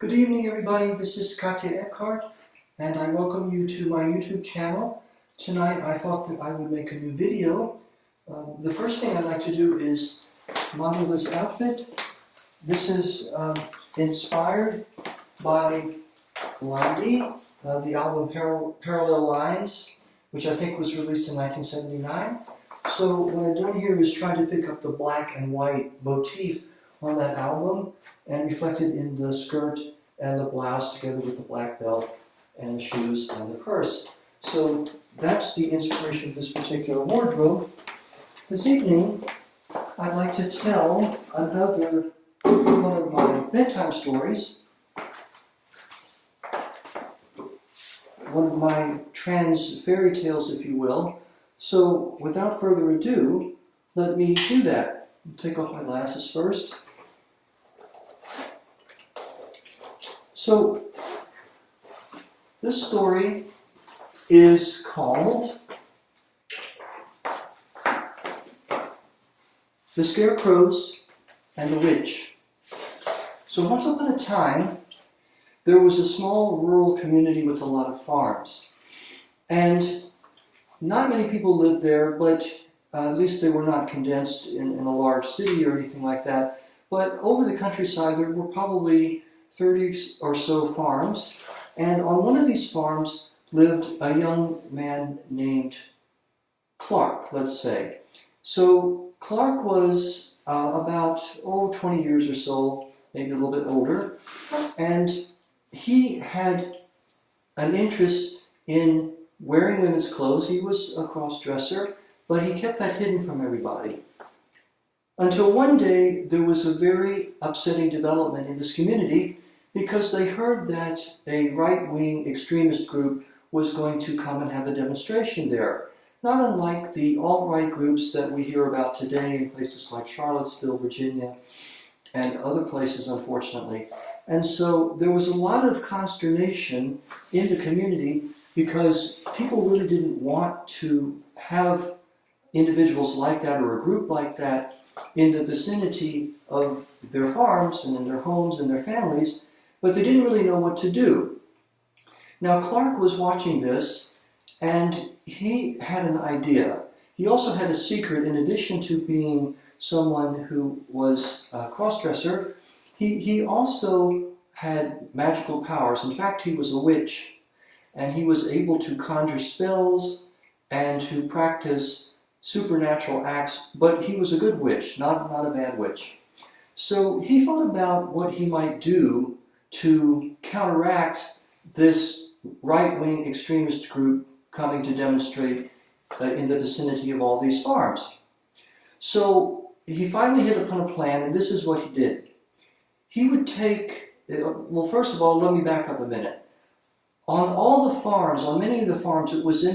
Good evening, everybody. This is Katje, and I welcome you to my YouTube channel. Tonight I thought that I would make a new video. The first thing I'd like to do is model this outfit. This is inspired by Blondie, the album Parallel Lines, which I think was released in 1979. So what I've done here is try to pick up the black and white motif on that album and reflected in the skirt and the blouse together with the black belt and the shoes and the purse. So that's the inspiration of this particular wardrobe. This evening I'd like to tell another one of my bedtime stories, one of my trans fairy tales, if you will. So without further ado, let me do that. I'll take off my glasses first. So, this story is called The Scarecrows and the Witch. So once upon a time, there was a small rural community with a lot of farms. And not many people lived there, but at least they were not condensed in a large city or anything like that. But over the countryside, there were probably 30 or so farms, and on one of these farms lived a young man named Clark, let's say. So Clark was about 20 years or so, maybe a little bit older, and he had an interest in wearing women's clothes. He was a cross-dresser, but he kept that hidden from everybody. Until one day there was a very upsetting development in this community, because they heard that a right-wing extremist group was going to come and have a demonstration there. Not unlike the alt-right groups that we hear about today in places like Charlottesville, Virginia, and other places, unfortunately. And so there was a lot of consternation in the community because people really didn't want to have individuals like that or a group like that in the vicinity of their farms and in their homes and their families, but they didn't really know what to do. Now Clark was watching this, and he had an idea. He also had a secret. In addition to being someone who was a cross-dresser, he also had magical powers. In fact, he was a witch, and he was able to conjure spells and to practice supernatural acts, but he was a good witch, not a bad witch. So he thought about what he might do to counteract this right-wing extremist group coming to demonstrate in the vicinity of all these farms. So he finally hit upon a plan, and this is what he did. He would take, well, first of all, let me back up a minute. On all the farms, on many of the farms, it was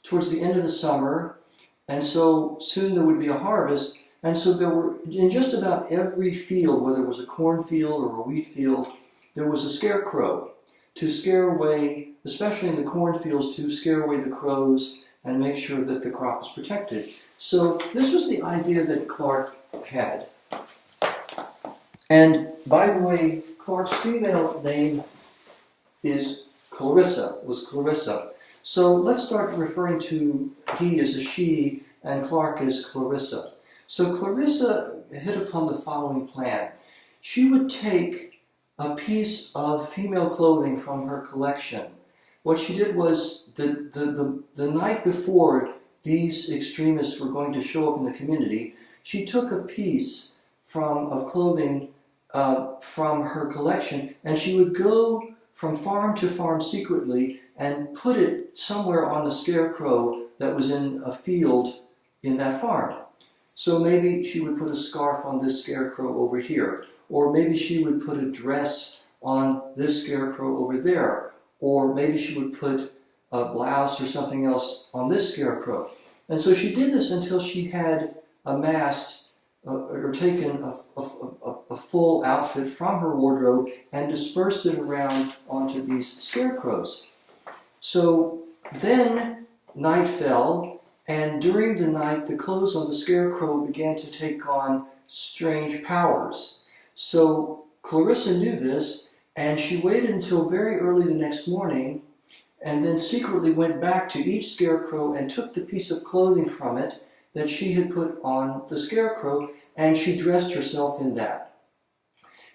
towards the end of the summer, and so soon there would be a harvest, and so there were, in just about every field, whether it was a cornfield or a wheat field, there was a scarecrow to scare away, especially in the cornfields, to scare away the crows and make sure that the crop was protected. So this was the idea that Clark had. And by the way, Clark's female name was Clarissa. So let's start referring to he as a she and Clark as Clarissa. So Clarissa hit upon the following plan. She would take a piece of female clothing from her collection. What she did was, the night before these extremists were going to show up in the community, she took a piece of clothing from her collection, and she would go from farm to farm secretly and put it somewhere on the scarecrow that was in a field in that farm. So maybe she would put a scarf on this scarecrow over here, or maybe she would put a dress on this scarecrow over there, or maybe she would put a blouse or something else on this scarecrow. And so she did this until she had amassed or taken a full outfit from her wardrobe and dispersed it around onto these scarecrows. So then night fell, and during the night the clothes on the scarecrow began to take on strange powers. So Clarissa knew this, And she waited until very early the next morning and then secretly went back to each scarecrow and took the piece of clothing from it that she had put on the scarecrow, and she dressed herself in that.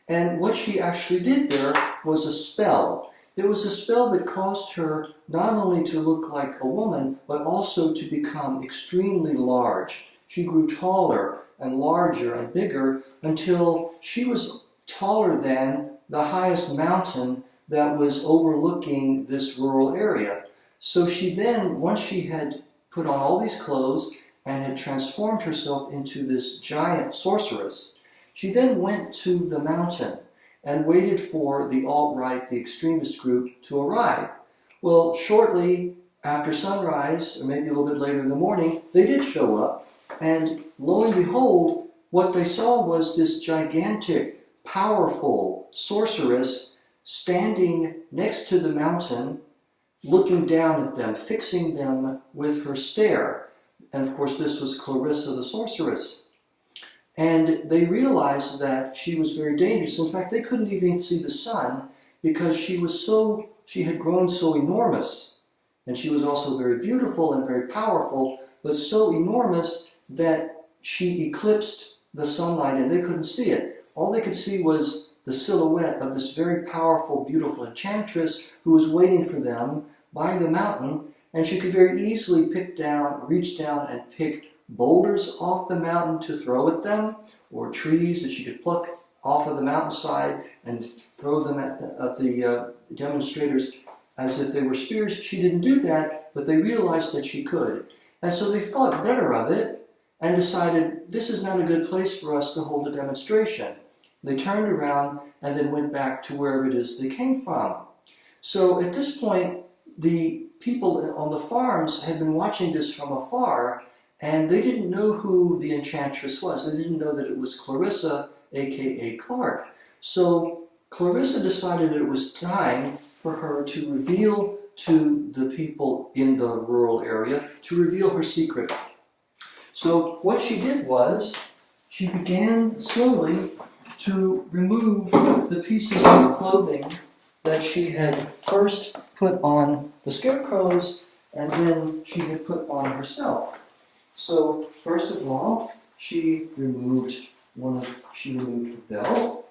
And what she actually did there was a spell. It was a spell that caused her not only to look like a woman, but also to become extremely large. She grew taller and larger and bigger until she was taller than the highest mountain that was overlooking this rural area. So she then, once she had put on all these clothes and had transformed herself into this giant sorceress, she then went to the mountain and waited for the alt-right, the extremist group, to arrive. Well, shortly after sunrise, or maybe a little bit later in the morning, they did show up, and lo and behold, what they saw was this gigantic, powerful sorceress standing next to the mountain, looking down at them, fixing them with her stare. And of course, this was Clarissa the sorceress. And they realized that she was very dangerous. In fact, they couldn't even see the sun because she had grown so enormous. And she was also very beautiful and very powerful, but so enormous that she eclipsed the sunlight and they couldn't see it. All they could see was the silhouette of this very powerful, beautiful enchantress who was waiting for them by the mountain, and she could very easily reach down and pick boulders off the mountain to throw at them, or trees that she could pluck off of the mountainside and throw them at the demonstrators as if they were spears. She didn't do that, but they realized that she could. And so they thought better of it and decided this is not a good place for us to hold a demonstration. They turned around and then went back to wherever it is they came from. So at this point, the people on the farms had been watching this from afar, and they didn't know who the enchantress was. They didn't know that it was Clarissa, aka Clark. So Clarissa decided that it was time for her to reveal to the people in the rural area, to reveal her secret. So what she did was, she began slowly to remove the pieces of clothing that she had first put on the scarecrows and then she had put on herself. So first of all, she removed the belt,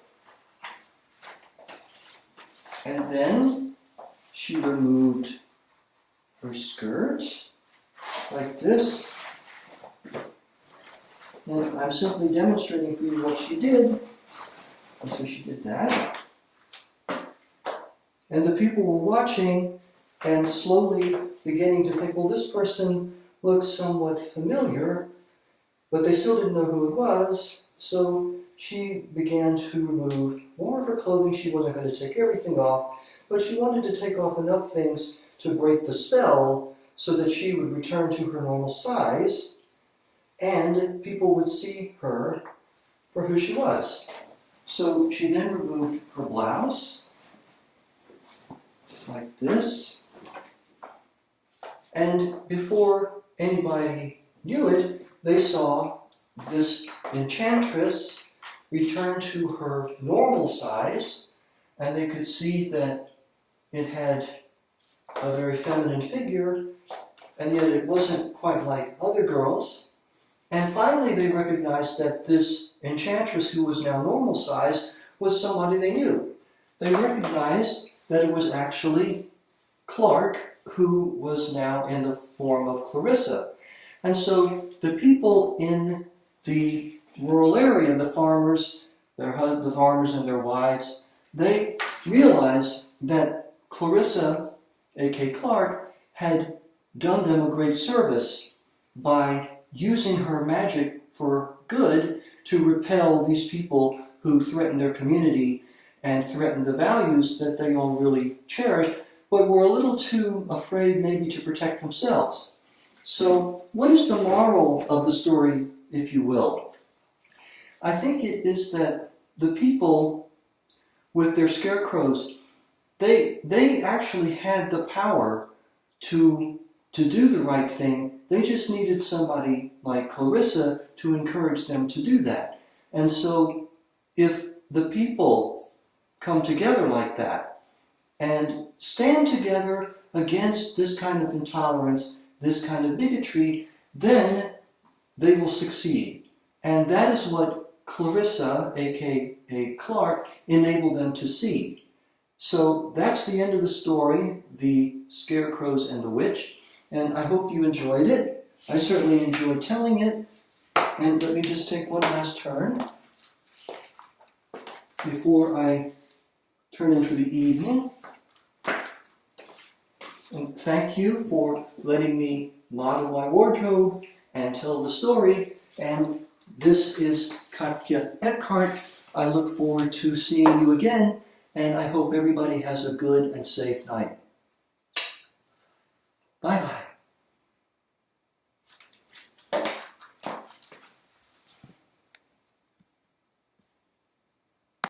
and then she removed her skirt like this. And I'm simply demonstrating for you what she did. And so she did that. And the people were watching and slowly beginning to think, well, this person looks somewhat familiar, but they still didn't know who it was. So she began to remove more of her clothing. She wasn't going to take everything off, but she wanted to take off enough things to break the spell so that she would return to her normal size and people would see her for who she was. So she then removed her blouse, like this, and before anybody knew it, they saw this enchantress return to her normal size, and they could see that it had a very feminine figure, and yet it wasn't quite like other girls. And finally they recognized that this enchantress, who was now normal size, was somebody they knew. They recognized that it was actually Clark, who was now in the form of Clarissa. And so the people in the rural area, the farmers and their wives, they realized that Clarissa, aka Clark, had done them a great service by using her magic for good to repel these people who threatened their community and threatened the values that they all really cherished, but were a little too afraid maybe to protect themselves. So what is the moral of the story, if you will? I think it is that the people with their scarecrows, they actually had the power to do the right thing. They just needed somebody like Clarissa to encourage them to do that. And so if the people come together like that and stand together against this kind of intolerance, this kind of bigotry, then they will succeed. And that is what Clarissa, aka Clark, enabled them to see. So that's the end of the story, The Scarecrows and the Witch, and I hope you enjoyed it. I certainly enjoyed telling it. And let me just take one last turn before I turn in for the evening. And thank you for letting me model my wardrobe and tell the story. And this is Katje Eckhart. I look forward to seeing you again, and I hope everybody has a good and safe night. Bye-bye.